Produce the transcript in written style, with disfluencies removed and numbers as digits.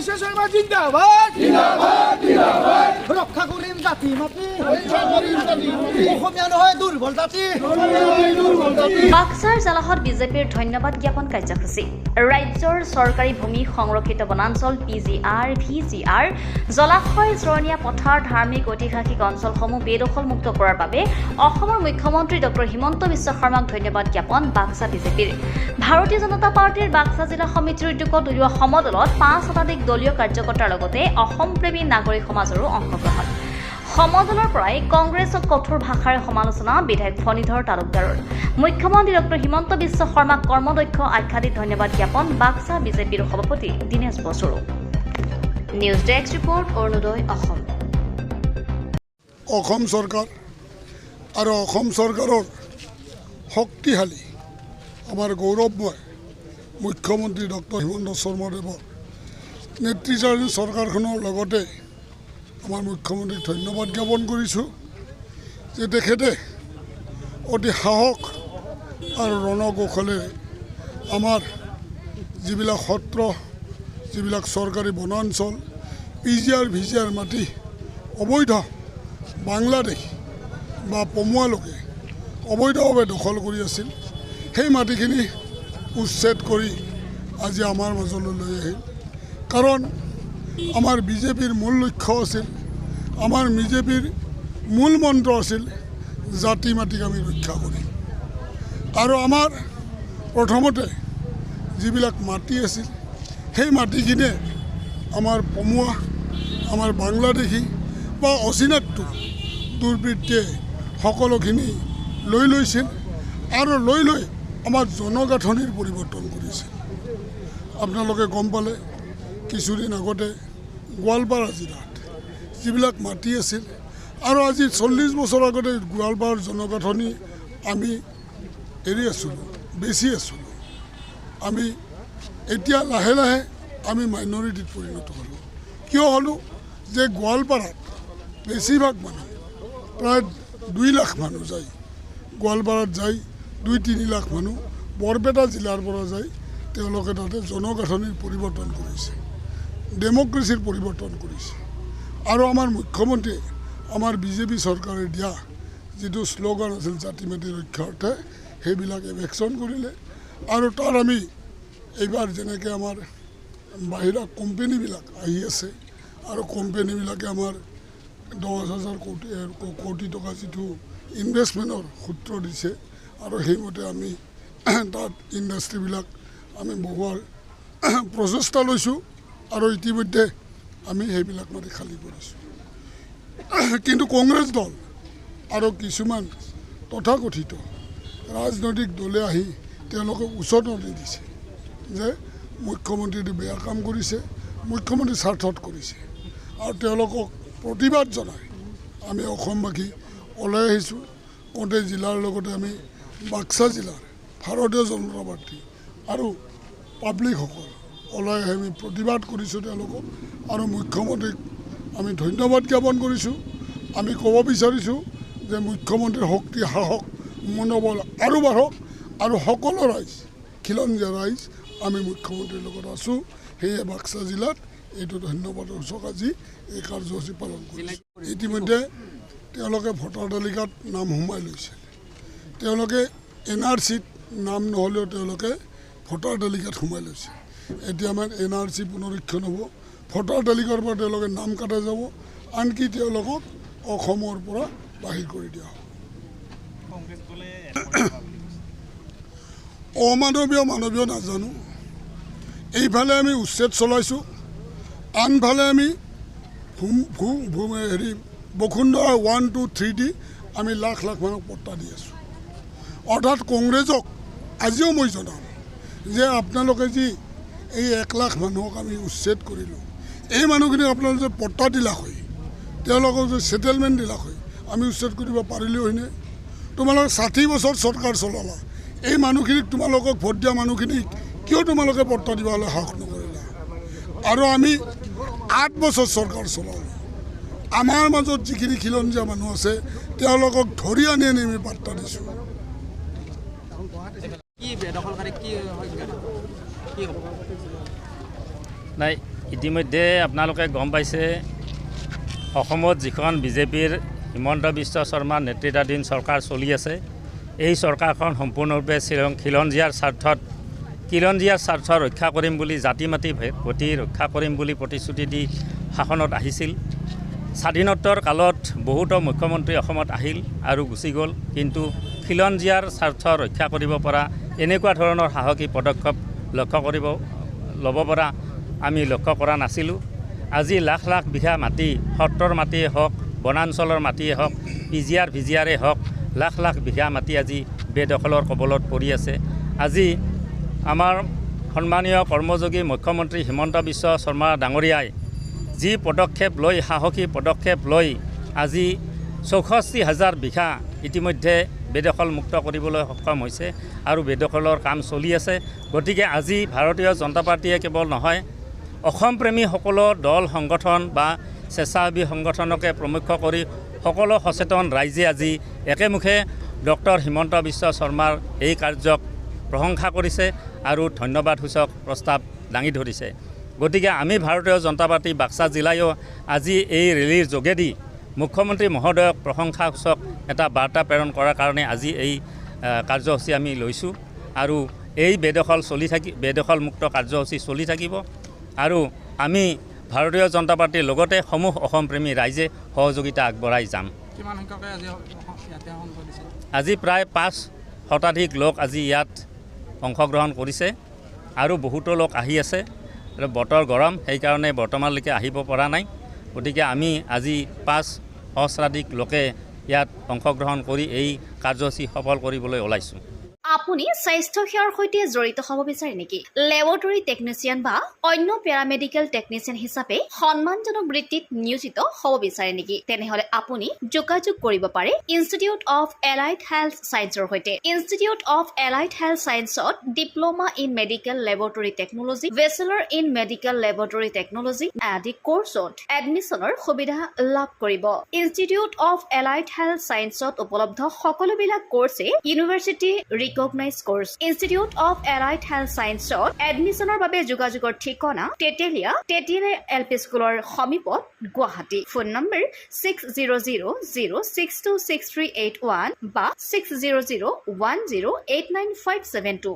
বিশ্ব শৰ্মা জিন্দাবাদ জিন্দাবাদ জিন্দাবাদ ৰক্ষা কৰিম জাতি মাতি ৰক্ষা কৰিম জাতি মাতি অসমীয়া নহয় দুৰ্বল জাতি বাক্সাৰ জালাহত বিজেপিৰ ধন্যবাদ জ্ঞাপন কাৰ্যসূচী ৰাজ্যৰ চৰকাৰী ভূমি সংৰক্ষিত বনাঞ্চল PGR VGR জলাশয় চৰণীয়া পথাৰ ধাৰ্মিক ঐতিহাসিক অঞ্চলসমূহ বেদখলমুক্ত কৰাৰ বাবে অসমৰ মুখ্যমন্ত্ৰী ডক্টৰ হিমন্ত বিশ্ব শৰ্মাক ধন্যবাদ জ্ঞাপন বাক্সা বিজেপিৰ ভাৰতীয় জনতা পাৰ্টিৰ বাক্সা জিলা সমিতিৰ উদ্যোগত উলিওৱা সমদলত 5 শতাধিক দলীয় কাৰ্যকৰ্তাৰ লগতে অসমপ্ৰেমী নাগৰিক সমাজৰো অংশগ্ৰহণ সমদলৰ পৰাই কংগ্ৰেছক কঠোৰ ভাষাৰে সমালোচনা বিধায়ক ফণীধৰ তালুকদাৰৰ মুখ্যমন্ত্ৰী ডক্টৰ হিমন্ত বিশ্ব শৰ্মাক কৰ্মদক্ষ আখ্যা দি ধন্যবাদ জ্ঞাপন বাক্সা বিজেপিৰ সভাপতি দীনেশ বসুৰো news desk report Arunodoi Assam Assam চৰকাৰ আৰু অসম চৰকাৰৰ শক্তিশালী আমাৰ গৌৰৱময় মুখ্যমন্ত্ৰী ডক্টৰ হিমন্ত শৰ্মা দেৱৰ নেতৃত্বাধীন চৰকাৰখনৰ লগতে আমাৰ মুখ্যমন্ত্ৰীক ধন্যবাদ জ্ঞাপন কৰিছোঁ যে তেখেতে অতি সাহস আৰু ৰণকৌশলেৰে আমাৰ যিবিলাক সত্ৰ যিবিলাক চৰকাৰী বনাঞ্চল PGR VGR মাটি অবৈধ বাংলাদেশ বা পমুৱালোকে অবৈধভাৱে দখল কৰি আছিল সেই মাটিখিনি উচ্ছেদ কৰি আজি আমাৰ মাজলৈ লৈ আহিল কাৰণ আমাৰ বিজেপিৰ মূল লক্ষ্য আছিল আমাৰ বিজেপিৰ মূল মন্ত্ৰ আছিল জাতি মাটিক আমি ৰক্ষা কৰিম আৰু আমাৰ প্ৰথমতে যিবিলাক মাটি আছিল সেই মাটিখিনিয়ে আমাৰ পমুৱা আমাৰ বাংলাদেশী বা অচিনাক্ত দুৰ্বৃত্তিয়ে সকলোখিনি লৈ লৈছিল আৰু লৈ আমাৰ জনগাঁথনিৰ পৰিৱৰ্তন কৰিছিল আপোনালোকে গম পালে কিছুদিন আগতে গোৱালপাৰা জিলাত যিবিলাক মাটি আছিল আৰু আজি 40 বছৰ আগতে গোৱালপাৰাৰ জনগাঁথনি আমি এৰি আছিলোঁ বেছি আছিলোঁ আমি এতিয়া লাহে লাহে আমি মাইনৰিটিত পৰিণত হ'লোঁ কিয় হ'লোঁ যে গোৱালপাৰাত বেছিভাগ মানুহ প্ৰায় 2 লাখ মানুহ যায় গোৱালপাৰাত যায় 2-3 লাখ মানুহ বৰপেটা জিলাৰ পৰা যায় তেওঁলোকে তাতে জনগাঁথনিৰ পৰিৱৰ্তন কৰিছে ডেমক্ৰেচিৰ পৰিৱৰ্তন কৰিছে আৰু আমাৰ মুখ্যমন্ত্ৰীয়ে আমাৰ বিজেপি চৰকাৰে দিয়া যিটো শ্লোগান আছিল জাতি মাটি ৰক্ষাৰ্থে সেইবিলাক এভেকশ্যন কৰিলে আৰু তাৰ আমি এইবাৰ যেনেকৈ আমাৰ বাহিৰা কোম্পানীবিলাক আহি আছে আৰু কোম্পানীবিলাকে আমাৰ 10,000 কোটি টকা যিটো ইনভেষ্টমেণ্টৰ সূত্ৰ দিছে আৰু সেইমতে আমি তাত ইণ্ডাষ্ট্ৰীবিলাক আমি বহুৱাৰ প্ৰচেষ্টা লৈছোঁ আৰু ইতিমধ্যে আমি সেইবিলাক মাটি খালী কৰিছোঁ কিন্তু কংগ্ৰেছ দল আৰু কিছুমান তথাকথিত ৰাজনৈতিক দলে আহি তেওঁলোকে উচতনি দিছে যে মুখ্যমন্ত্ৰীটো বেয়া কাম কৰিছে মুখ্যমন্ত্ৰী স্বাৰ্থত কৰিছে আৰু তেওঁলোকক প্ৰতিবাদ জনাই আমি অসমবাসী ওলাই আহিছোঁ গোটেই জিলাৰ লগতে আমি বাক্সা জিলাৰ ভাৰতীয় জনতা পাৰ্টি আৰু পাব্লিকসকল ওলাই আহি আমি প্ৰতিবাদ কৰিছোঁ তেওঁলোকক আৰু মুখ্যমন্ত্ৰীক আমি ধন্যবাদ জ্ঞাপন কৰিছোঁ আমি ক'ব বিচাৰিছোঁ যে মুখ্যমন্ত্ৰীৰ শক্তি সাহস মনোবল আৰু বাঢ়ক আৰু সকলো ৰাইজ খিলঞ্জীয়া ৰাইজ আমি মুখ্যমন্ত্ৰীৰ লগত আছোঁ সেয়ে বাক্সা জিলাত এইটো ধন্যবাদৰ সূচক আজি এই কাৰ্যসূচী পালন কৰিছে ইতিমধ্যে তেওঁলোকে ভোটাৰ তালিকাত নাম সোমাই লৈছে তেওঁলোকে NRCত নাম নহ'লেও তেওঁলোকে ভোটাৰ তালিকাত সোমাই লৈছে এতিয়া আমাৰ NRC পুনৰীক্ষণ হ'ব ভোটাৰ তালিকাৰ পৰা তেওঁলোকে নাম কাটা যাব আনকি তেওঁলোকক অসমৰ পৰা বাহিৰ কৰি দিয়া হ'ব অমানৱীয় মানৱীয় নাজানো এইফালে আমি উচ্ছেদ চলাইছোঁ আনফালে আমি বসুন্ধৰা 1, 2, 3 দি আমি লাখ লাখ মানুহক পট্টা দি আছোঁ অৰ্থাৎ কংগ্ৰেছক আজিও মই জনাম যে আপোনালোকে যি এই 1 লাখ মানুহক আমি উচ্ছেদ কৰিলোঁ এই মানুহখিনিক আপোনালোকে পট্টা দিলা হয় তেওঁলোকক যে ছেটেলমেণ্ট দিলা হয় আমি উচ্ছেদ কৰিব পাৰিলোঁ হয়নে তোমালোকে 60 বছৰ চৰকাৰ চলালা এই মানুহখিনিক তোমালোকক ভোট দিয়া মানুহখিনিক কিয় তোমালোকে পট্টা দিবলৈ সাহস নকৰিলা আৰু আমি 8 বছৰ চৰকাৰ চলালোঁ আমাৰ মাজত যিখিনি খিলঞ্জীয়া মানুহ আছে তেওঁলোকক ধৰি আনি আমি বাৰ্তা দিছোঁ নাই ইতিমধ্যে আপোনালোকে গম পাইছে অসমত যিখন বিজেপিৰ হিমন্ত বিশ্ব শৰ্মাৰ নেতৃত্বাধীন চৰকাৰ চলি আছে এই চৰকাৰখন সম্পূৰ্ণৰূপে খিলঞ্জীয়াৰ স্বাৰ্থ ৰক্ষা কৰিম বুলি জাতি মাতি ভেটি ৰক্ষা কৰিম বুলি প্ৰতিশ্ৰুতি দি শাসনত আহিছিল। স্বাধীনোত্তৰ কালত বহুতো মুখ্যমন্ত্ৰী অসমত আহিল আৰু গুচি গ'ল, কিন্তু খিলঞ্জীয়াৰ স্বাৰ্থ ৰক্ষা কৰিব পৰা এনেকুৱা ধৰণৰ সাহসী পদক্ষেপ ল'ব পৰা আমি লক্ষ্য কৰা নাছিলোঁ। আজি লাখ লাখ বিঘা মাটি, সত্ৰৰ মাটিয়ে হওক, বনাঞ্চলৰ মাটিয়ে হওক, পিজিআৰ ভিজিআৰে হওক, লাখ লাখ বিঘা মাটি আজি বেদখলৰ কবলত পৰি আছে। আজি আমাৰ সন্মানীয় কৰ্মযোগী মুখ্যমন্ত্ৰী হিমন্ত বিশ্ব শৰ্মা ডাঙৰীয়াই যি পদক্ষেপ লৈ সাহসী পদক্ষেপ লৈ আজি 64,000 বিঘা ইতিমধ্যে বেদখল মুক্ত কৰিবলৈ সক্ষম হৈছে আৰু বেদখলৰ কাম চলি আছে। গতিকে আজি ভাৰতীয় জনতা পাৰ্টীয়ে কেৱল নহয়, অসমপ্ৰেমী সকলো দল সংগঠন বা স্বেচ্ছাসেৱী সংগঠনকে প্ৰমুখ কৰি সকলো সচেতন ৰাইজে আজি একেমুখে ডক্টৰ হিমন্ত বিশ্ব শৰ্মাৰ এই কাৰ্যক প্ৰশংসা কৰিছে আৰু ধন্যবাদসূচক প্ৰস্তাৱ দাঙি ধৰিছে। গতিকে আমি ভাৰতীয় জনতা পাৰ্টী বাক্সা জিলায়ো আজি এই ৰেলীৰ যোগেদি মুখ্যমন্ত্ৰী মহোদয়ক প্ৰশংসাসূচক এটা বাৰ্তা প্ৰেৰণ কৰাৰ কাৰণে আজি এই কাৰ্যসূচী আমি লৈছোঁ আৰু এই বেদখল মুক্ত কাৰ্যসূচী চলি থাকিব আৰু আমি ভাৰতীয় জনতা পাৰ্টীৰ লগতে সমূহ অসমপ্ৰেমী ৰাইজে সহযোগিতা আগবঢ়াই যাম। আজি প্ৰায় 5 শতাধিক লোক আজি ইয়াত অংশগ্ৰহণ কৰিছে আৰু বহুতো লোক আহি আছে। বতৰ গৰম, সেইকাৰণে বৰ্তমানলৈকে আহিব পৰা নাই। গতিকে আমি আজি 5 সহস্ৰাধিক লোকে ইয়াত অংশগ্ৰহণ কৰি এই কাৰ্যসূচী সফল কৰিবলৈ ওলাইছোঁ। আপুনি স্বাস্থ্য সেৱাৰ সৈতে জড়িত হ'ব বিচাৰে নেকি? লেবৰেটৰী টেকনিচিয়ান বা অন্য পেৰামেডিকেল টেকনিচিয়ান হিচাপে সন্মানজনক বৃত্তিত নিয়োজিত হ'ব বিচাৰে নেকি? তেনেহ'লে আপুনি যোগাযোগ কৰিব পাৰে ইনষ্টিটিউট অফ এলাইড হেল্থ ছায়েন্সৰ সৈতে। ইনষ্টিটিউট অফ এলাইড হেল্থ ছায়েন্সত diploma in medical laboratory technology, bachelor in medical laboratory technology আদি কোৰ্চত এডমিশ্যনৰ সুবিধা লাভ কৰিব। ইনষ্টিটিউট অফ এলাইড হেল্থ ছায়েন্সত উপলব্ধ সকলোবিলাক কোৰ্ছে university recognise course. Institute of allied health ছায়েন্সত এডমিশ্যনৰ বাবে যোগাযোগৰ ঠিকনা তেতেলিয়া LP স্কুলৰ সমীপত, গুৱাহাটী। ফোন নম্বৰ 600006263881 বা 6001089572।